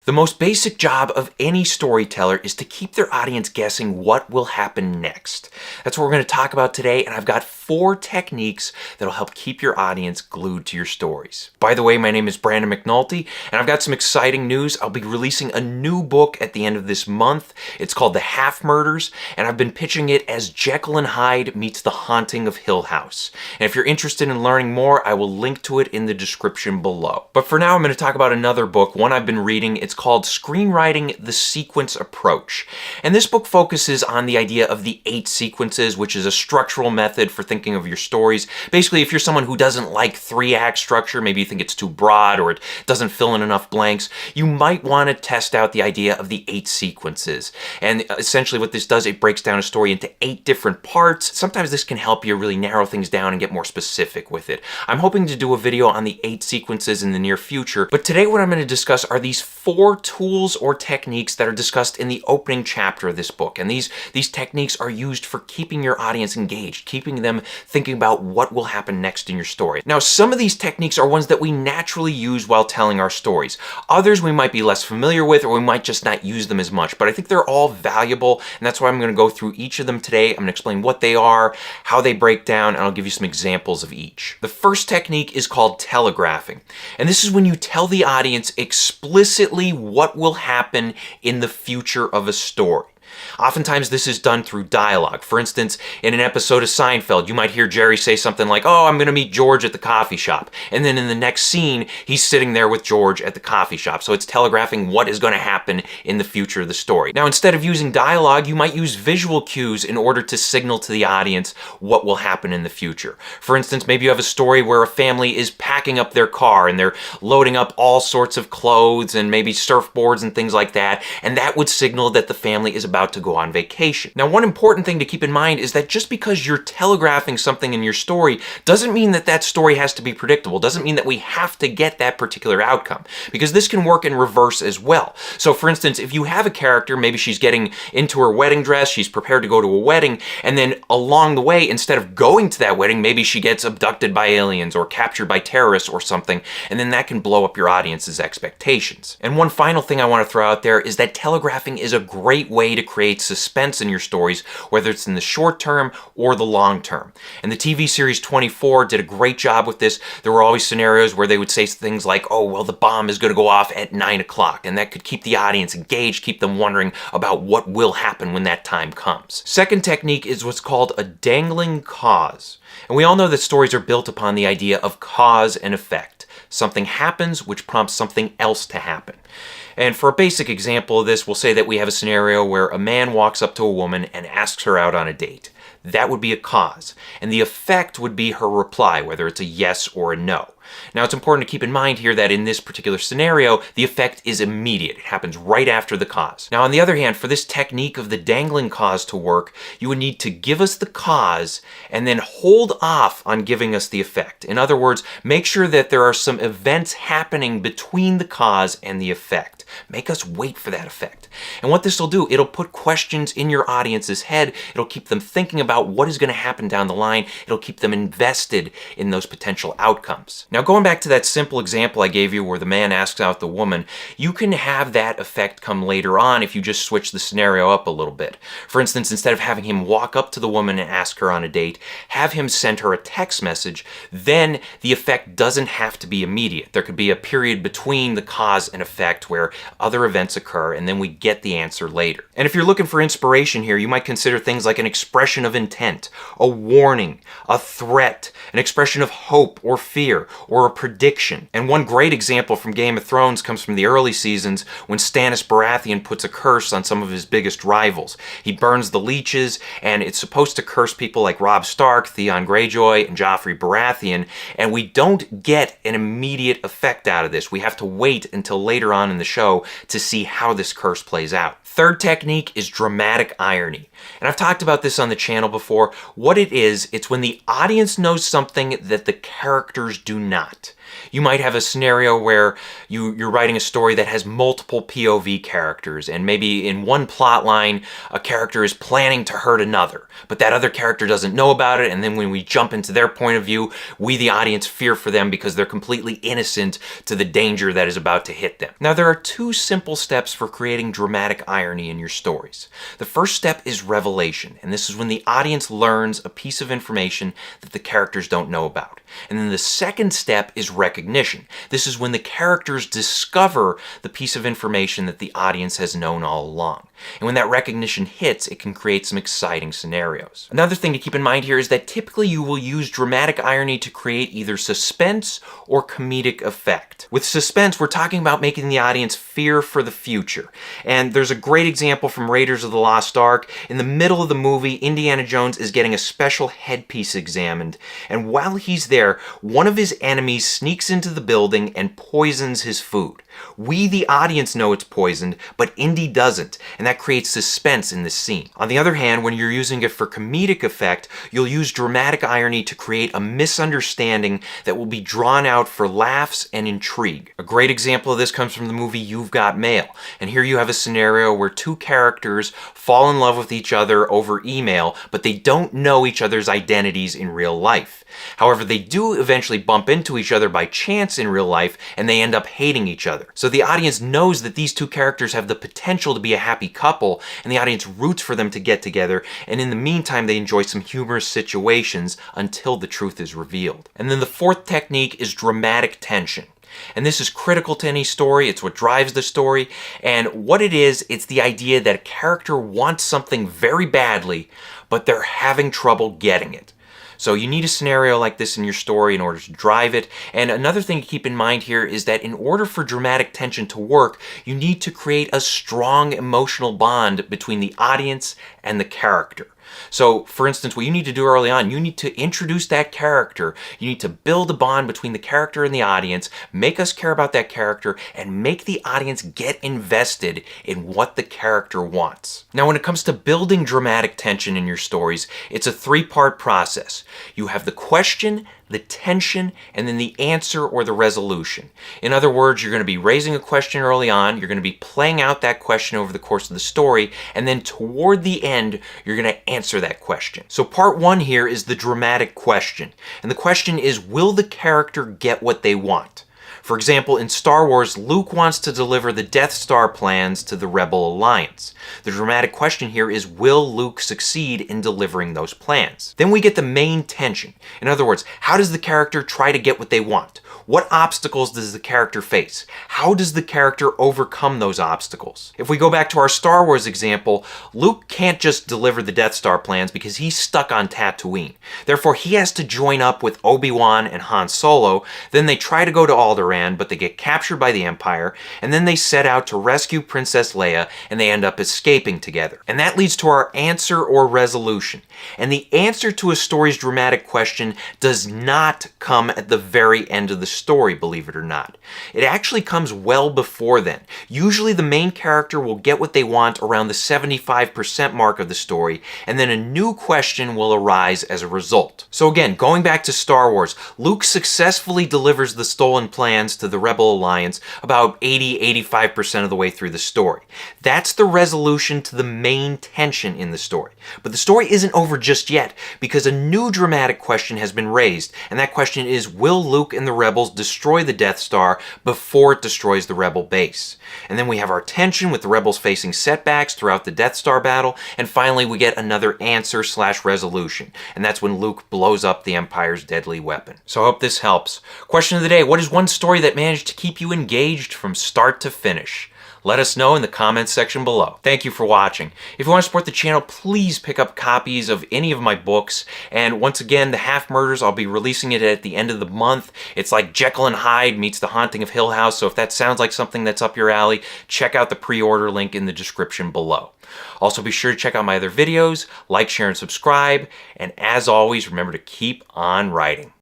The most basic job of any storyteller is to keep their audience guessing what will happen next. That's what we're going to talk about today, and I've got 4 techniques that'll help keep your audience glued to your stories. By the way, my name is Brandon McNulty, and I've got some exciting news. I'll be releasing a new book at the end of this month. It's called The Half Murders, and I've been pitching it as Jekyll and Hyde meets The Haunting of Hill House. And if you're interested in learning more, I will link to it in the description below. But for now, I'm going to talk about another book, one I've been reading. It's called Screenwriting: The Sequence Approach. And this book focuses on the idea of the 8 sequences, which is a structural method for thinking of your stories. Basically, if you're someone who doesn't like 3-act structure, maybe you think it's too broad or it doesn't fill in enough blanks, you might want to test out the idea of the 8 sequences. And essentially what this does, it breaks down a story into 8 different parts. Sometimes this can help you really narrow things down and get more specific with it. I'm hoping to do a video on the 8 sequences in the near future, but today what I'm going to discuss are these 4 tools or techniques that are discussed in the opening chapter of this book. And these techniques are used for keeping your audience engaged, keeping them thinking about what will happen next in your story. Now, some of these techniques are ones that we naturally use while telling our stories. Others we might be less familiar with, or we might just not use them as much. But I think they're all valuable, and that's why I'm going to go through each of them today. I'm going to explain what they are, how they break down, and I'll give you some examples of each. The first technique is called telegraphing. And this is when you tell the audience explicitly what will happen in the future of a story. Oftentimes this is done through dialogue. For instance, in an episode of Seinfeld, you might hear Jerry say something like, "Oh, I'm going to meet George at the coffee shop." And then in the next scene, he's sitting there with George at the coffee shop. So it's telegraphing what is going to happen in the future of the story. Now, instead of using dialogue, you might use visual cues in order to signal to the audience what will happen in the future. For instance, maybe you have a story where a family is packing up their car and they're loading up all sorts of clothes and maybe surfboards and things like that. And that would signal that the family is about to go on vacation. Now, one important thing to keep in mind is that just because you're telegraphing something in your story doesn't mean that that story has to be predictable, doesn't mean that we have to get that particular outcome, because this can work in reverse as well. So for instance, if you have a character, maybe she's getting into her wedding dress, she's prepared to go to a wedding, and then along the way, instead of going to that wedding, maybe she gets abducted by aliens or captured by terrorists or something, and then that can blow up your audience's expectations. And one final thing I want to throw out there is that telegraphing is a great way to create suspense in your stories, whether it's in the short term or the long term. And the TV series 24 did a great job with this. There were always scenarios where they would say things like, "Oh, well, the bomb is going to go off at 9 o'clock. And that could keep the audience engaged, keep them wondering about what will happen when that time comes. Second technique is what's called a dangling cause. And we all know that stories are built upon the idea of cause and effect. Something happens which prompts something else to happen. And for a basic example of this, we'll say that we have a scenario where a man walks up to a woman and asks her out on a date. That would be a cause. And the effect would be her reply, whether it's a yes or a no. Now, it's important to keep in mind here that in this particular scenario, the effect is immediate. It happens right after the cause. Now, on the other hand, for this technique of the dangling cause to work, you would need to give us the cause and then hold off on giving us the effect. In other words, make sure that there are some events happening between the cause and the effect. Make us wait for that effect. And what this will do, it'll put questions in your audience's head. It'll keep them thinking about what is going to happen down the line. It'll keep them invested in those potential outcomes. Now, going back to that simple example I gave you where the man asks out the woman, you can have that effect come later on if you just switch the scenario up a little bit. For instance, instead of having him walk up to the woman and ask her on a date, have him send her a text message. Then the effect doesn't have to be immediate. There could be a period between the cause and effect where other events occur, and then we get the answer later. And if you're looking for inspiration here, you might consider things like an expression of intent, a warning, a threat, an expression of hope or fear, or a prediction. And one great example from Game of Thrones comes from the early seasons when Stannis Baratheon puts a curse on some of his biggest rivals. He burns the leeches, and it's supposed to curse people like Robb Stark, Theon Greyjoy, and Joffrey Baratheon, and we don't get an immediate effect out of this. We have to wait until later on in the show to see how this curse plays out. Third technique is dramatic irony. And I've talked about this on the channel before. What it is, it's when the audience knows something that the characters do not. not. You might have a scenario where you're writing a story that has multiple POV characters, and maybe in one plot line, a character is planning to hurt another, but that other character doesn't know about it, and then when we jump into their point of view, we, the audience, fear for them because they're completely innocent to the danger that is about to hit them. Now, there are two simple steps for creating dramatic irony in your stories. The first step is revelation, and this is when the audience learns a piece of information that the characters don't know about. And then the second step is recognition. This is when the characters discover the piece of information that the audience has known all along. And when that recognition hits, it can create some exciting scenarios. Another thing to keep in mind here is that typically you will use dramatic irony to create either suspense or comedic effect. With suspense, we're talking about making the audience fear for the future. And there's a great example from Raiders of the Lost Ark. In the middle of the movie, Indiana Jones is getting a special headpiece examined. And while he's there, one of his enemies sneaks into the building and poisons his food. We, the audience, know it's poisoned, but Indy doesn't, and that creates suspense in this scene. On the other hand, when you're using it for comedic effect, you'll use dramatic irony to create a misunderstanding that will be drawn out for laughs and intrigue. A great example of this comes from the movie You've Got Mail, and here you have a scenario where two characters fall in love with each other over email, but they don't know each other's identities in real life. However, they do eventually bump into each other by chance in real life, and they end up hating each other. So the audience knows that these two characters have the potential to be a happy couple, and the audience roots for them to get together, and in the meantime they enjoy some humorous situations until the truth is revealed. And then the fourth technique is dramatic tension. And this is critical to any story. It's what drives the story. And what it is, it's the idea that a character wants something very badly, but they're having trouble getting it. So you need a scenario like this in your story in order to drive it. And another thing to keep in mind here is that in order for dramatic tension to work, you need to create a strong emotional bond between the audience and the character. So, for instance, what you need to do early on, you need to introduce that character. You need to build a bond between the character and the audience, make us care about that character, and make the audience get invested in what the character wants. Now, when it comes to building dramatic tension in your stories, it's a three-part process. You have the question, the tension, and then the answer or the resolution. In other words, you're going to be raising a question early on, you're going to be playing out that question over the course of the story, and then toward the end, you're going to answer that question. So part one here is the dramatic question. And the question is, will the character get what they want? For example, in Star Wars, Luke wants to deliver the Death Star plans to the Rebel Alliance. The dramatic question here is, will Luke succeed in delivering those plans? Then we get the main tension. In other words, how does the character try to get what they want? What obstacles does the character face? How does the character overcome those obstacles? If we go back to our Star Wars example, Luke can't just deliver the Death Star plans because he's stuck on Tatooine. Therefore, he has to join up with Obi-Wan and Han Solo. Then they try to go to Alderaan, but they get captured by the Empire, and then they set out to rescue Princess Leia, and they end up escaping together. And that leads to our answer or resolution. And the answer to a story's dramatic question does not come at the very end of the story, believe it or not. It actually comes well before then. Usually the main character will get what they want around the 75% mark of the story, and then a new question will arise as a result. So again, going back to Star Wars, Luke successfully delivers the stolen plans to the Rebel Alliance about 80-85% of the way through the story. That's the resolution to the main tension in the story. But the story isn't over just yet, because a new dramatic question has been raised, and that question is, will Luke and the Rebels destroy the Death Star before it destroys the Rebel base? And then we have our tension with the Rebels facing setbacks throughout the Death Star battle, and finally we get another answer/resolution, and that's when Luke blows up the Empire's deadly weapon. So I hope this helps. Question of the day: what is one story that managed to keep you engaged from start to finish? Let us know in the comments section below. Thank you for watching. If you want to support the channel, please pick up copies of any of my books. And once again, The Half Murders, I'll be releasing it at the end of the month. It's like Jekyll and Hyde meets The Haunting of Hill House, so if that sounds like something that's up your alley, check out the pre-order link in the description below. Also, be sure to check out my other videos, like, share, and subscribe. And as always, remember to keep on writing.